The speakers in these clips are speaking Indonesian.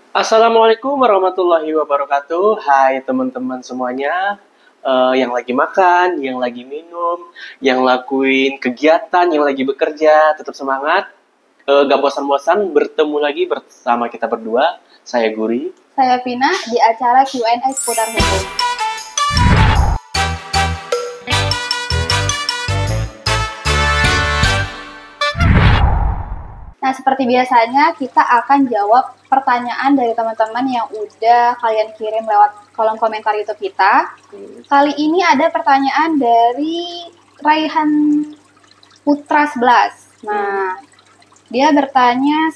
Assalamualaikum warahmatullahi wabarakatuh. Hai teman-teman semuanya, yang lagi makan, yang lagi minum, yang lakuin kegiatan, yang lagi bekerja, tetap semangat. Gak bosan-bosan bertemu lagi bersama kita berdua. Saya Guri. Saya Vina di acara Q&A seputar hukum. Nah, seperti biasanya kita akan jawab pertanyaan dari teman-teman yang udah kalian kirim lewat kolom komentar YouTube kita. Kali ini ada pertanyaan dari Raihan Putra 11. Nah, dia bertanya,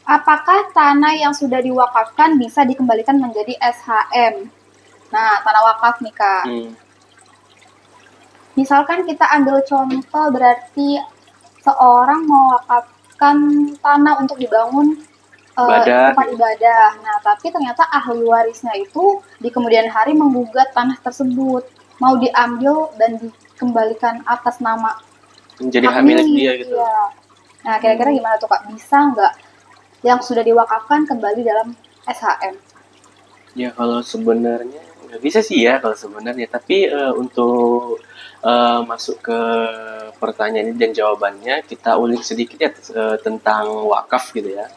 apakah tanah yang sudah diwakafkan bisa dikembalikan menjadi SHM? Nah, tanah wakaf nih, Kak. Misalkan kita ambil contoh, berarti seorang mewakafkan tanah untuk dibangun tempat ibadah. Nah, tapi ternyata ahli warisnya itu di kemudian hari menggugat tanah tersebut, mau diambil dan dikembalikan atas nama Menjadi hak milik dia gitu. Ya. Nah, kira-kira gimana tuh, Kak? Bisa nggak yang sudah diwakafkan kembali dalam SHM? Ya kalau sebenarnya nggak bisa sih ya kalau sebenarnya, tapi untuk masuk ke pertanyaan ini dan jawabannya, kita ulik sedikit ya tentang wakaf gitu ya.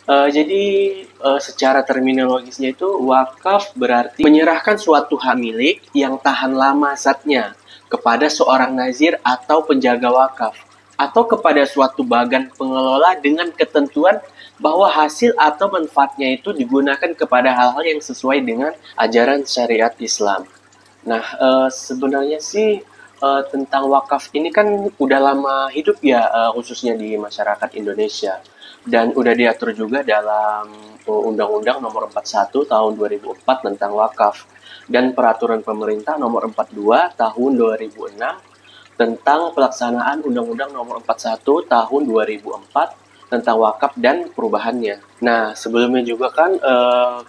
Jadi secara terminologisnya itu wakaf berarti menyerahkan suatu hak milik yang tahan lama zatnya kepada seorang nazir atau penjaga wakaf atau kepada suatu bagan pengelola dengan ketentuan bahwa hasil atau manfaatnya itu digunakan kepada hal-hal yang sesuai dengan ajaran syariat Islam. Nah, sebenarnya sih tentang wakaf ini kan udah lama hidup ya, khususnya di masyarakat Indonesia. Dan udah diatur juga dalam Undang-Undang Nomor 41 Tahun 2004 tentang wakaf dan Peraturan Pemerintah Nomor 42 Tahun 2006 tentang pelaksanaan Undang-Undang Nomor 41 Tahun 2004 tentang wakaf dan perubahannya. Nah, sebelumnya juga kan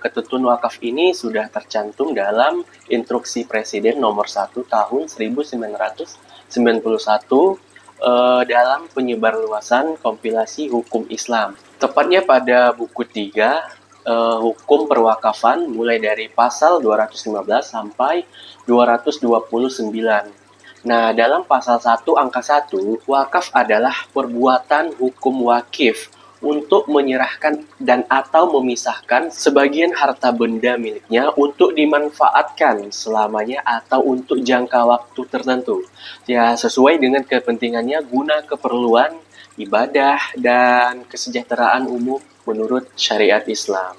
ketentuan wakaf ini sudah tercantum dalam Instruksi Presiden Nomor 1 Tahun 1991 dalam penyebarluasan kompilasi hukum Islam. Tepatnya pada buku 3, hukum perwakafan mulai dari pasal 215 sampai 229. Nah, dalam pasal 1 angka 1, wakaf adalah perbuatan hukum wakif untuk menyerahkan dan atau memisahkan sebagian harta benda miliknya untuk dimanfaatkan selamanya atau untuk jangka waktu tertentu. Ya, sesuai dengan kepentingannya guna keperluan ibadah dan kesejahteraan umum menurut syariat Islam.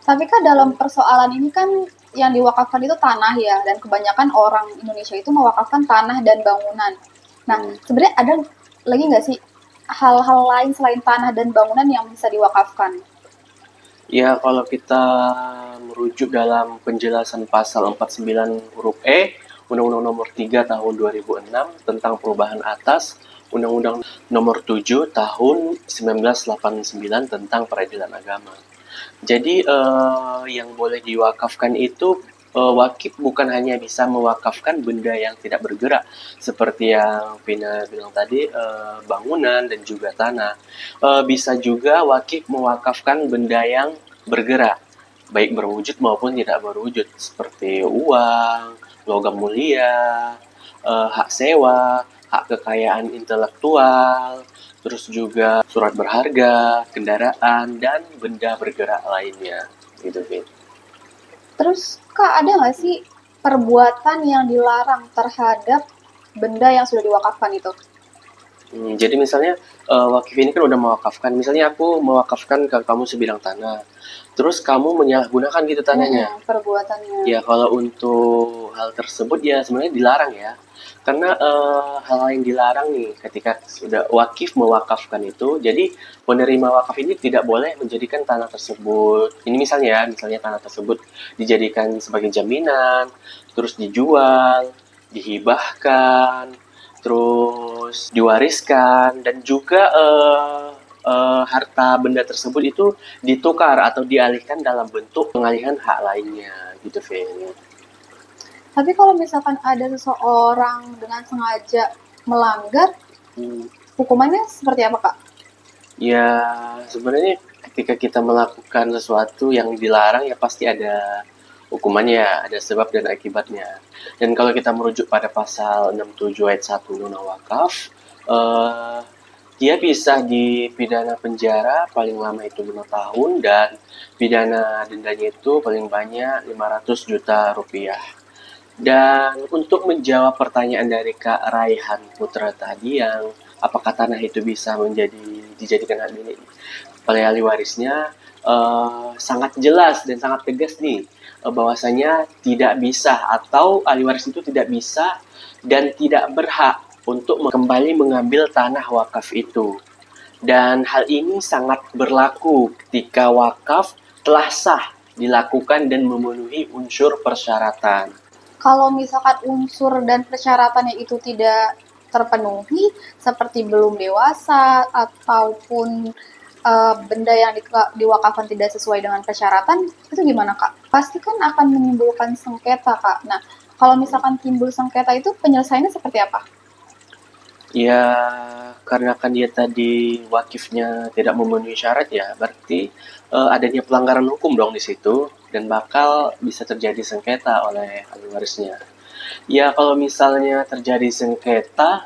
Tapi kan dalam persoalan ini kan yang diwakafkan itu tanah ya, dan kebanyakan orang Indonesia itu mewakafkan tanah dan bangunan. Nah, sebenarnya ada lagi nggak sih hal-hal lain selain tanah dan bangunan yang bisa diwakafkan? Ya, kalau kita merujuk dalam penjelasan pasal 49 huruf E, Undang-Undang Nomor 3 Tahun 2006 tentang perubahan atas Undang-Undang Nomor 7 Tahun 1989 tentang peradilan agama. Jadi yang boleh diwakafkan itu wakif bukan hanya bisa mewakafkan benda yang tidak bergerak seperti yang Vina bilang tadi, bangunan dan juga tanah. Bisa juga wakif mewakafkan benda yang bergerak, baik berwujud maupun tidak berwujud seperti uang, logam mulia, hak sewa, hak kekayaan intelektual, terus juga surat berharga, kendaraan, dan benda bergerak lainnya. Gitu, Vin. Terus, Kak, ada nggak sih perbuatan yang dilarang terhadap benda yang sudah diwakafkan itu? Jadi misalnya wakif ini kan udah mewakafkan. Misalnya aku mewakafkan ke kamu sebidang tanah. Terus kamu menyalahgunakan gitu tanahnya. Perbuatannya. Ya kalau untuk hal tersebut ya sebenarnya dilarang ya. Karena hal yang dilarang nih ketika sudah wakif mewakafkan itu. Jadi penerima wakaf ini tidak boleh menjadikan tanah tersebut. Ini misalnya ya, misalnya tanah tersebut dijadikan sebagai jaminan, terus dijual, dihibahkan, terus diwariskan, dan juga harta benda tersebut itu ditukar atau dialihkan dalam bentuk pengalihan hak lainnya gitu, Vin. Tapi kalau misalkan ada seseorang dengan sengaja melanggar, hukumannya seperti apa, Kak? Ya sebenarnya ketika kita melakukan sesuatu yang dilarang ya pasti ada hukumannya, ada sebab dan akibatnya. Dan kalau kita merujuk pada pasal 67 ayat 1 Undang-Undang Wakaf, eh, dia bisa dipidana penjara paling lama itu 5 tahun dan pidana dendanya itu paling banyak 500 juta rupiah. Dan untuk menjawab pertanyaan dari Kak Raihan Putra tadi yang apakah tanah itu bisa dijadikan hak milik oleh ahli warisnya, sangat jelas dan sangat tegas nih bahwasanya tidak bisa atau ahli waris itu tidak bisa dan tidak berhak untuk kembali mengambil tanah wakaf itu. Dan hal ini sangat berlaku ketika wakaf telah sah dilakukan dan memenuhi unsur persyaratan. Kalau misalkan unsur dan persyaratannya itu tidak terpenuhi, seperti belum dewasa ataupun benda yang diwakafkan tidak sesuai dengan persyaratan, itu gimana Kak? Pasti kan akan menimbulkan sengketa Kak. Nah, kalau misalkan timbul sengketa itu penyelesaiannya seperti apa? Ya, karena kan dia tadi wakifnya tidak memenuhi syarat ya, berarti adanya pelanggaran hukum dong di situ dan bakal bisa terjadi sengketa oleh ahli warisnya. Ya, kalau misalnya terjadi sengketa,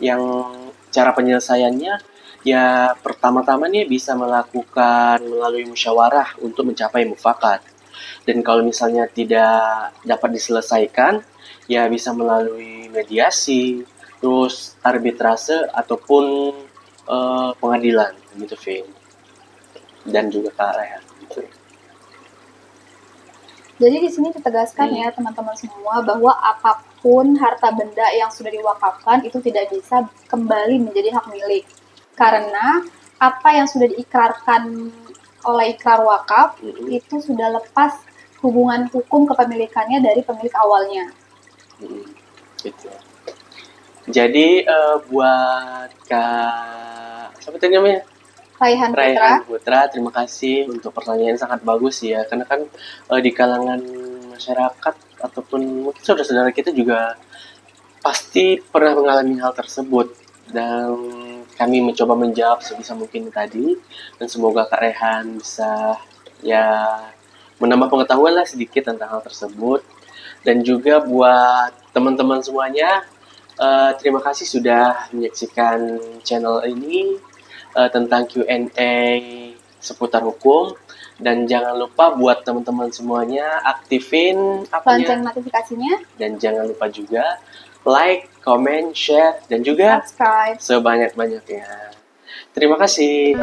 yang cara penyelesaiannya ya pertama-tama nih bisa melakukan melalui musyawarah untuk mencapai mufakat. Dan kalau misalnya tidak dapat diselesaikan, ya bisa melalui mediasi, terus arbitrase ataupun pengadilan gitu, Vin. Dan juga Kak Rehan gitu. Jadi di sini ditegaskan ya teman-teman semua bahwa apapun harta benda yang sudah diwakafkan itu tidak bisa kembali menjadi hak milik. Karena apa yang sudah diikrarkan oleh ikrar wakaf itu sudah lepas hubungan hukum kepemilikannya dari pemilik awalnya. Gitu. Jadi buat Kak siapa tadi namanya? Raihan Putra, terima kasih untuk pertanyaan yang sangat bagus ya. Karena kan di kalangan masyarakat ataupun mungkin saudara-saudara kita juga pasti pernah mengalami hal tersebut. Dan kami mencoba menjawab sebisa mungkin tadi. Dan semoga Kak Rehan bisa ya menambah pengetahuan lah sedikit tentang hal tersebut. Dan juga buat teman-teman semuanya, terima kasih sudah menyaksikan channel ini tentang Q&A seputar hukum. Dan jangan lupa buat teman-teman semuanya aktifin lonceng notifikasinya. Dan jangan lupa juga like, comment, share, dan juga subscribe sebanyak-banyaknya. Terima kasih.